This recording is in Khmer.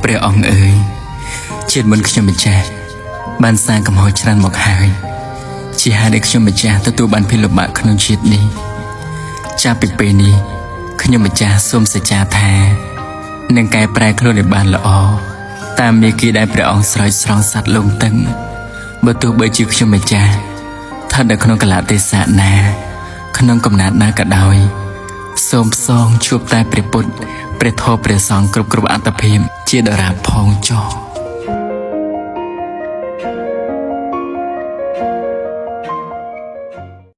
ព្រះអង្គអើយជាតិមុនខ្ញុំម្ចាស់បានសាងកំហុសច្រើនមកហើយជាហេតុដែលខ្ញុំម្ចាស់ទទួលបានភាពលំបាកក្នុងជាតិនេះចាប់ពីពេលនេះខ្ញុំម្ចាស់សូមសច្ចាថានឹងកែប្រែខ្លួនឲ្យបានល្អតាមមាគ៌ាដែលព្រះអង្គស្រោចស្រង់សត្វលងទឹកបើទោះបីជាខ្ញុំម្ចាស់ស្ថិតនៅក្នុងកលៈទេសៈណាក្នុងកំណត់ណាក៏ដោយសូមផ្សងជួបតែព្រះពុទ្ធព្រះធម៌ព្រះសង្ឃគ្រប់អត្តភាពជាដរាបផងចុះ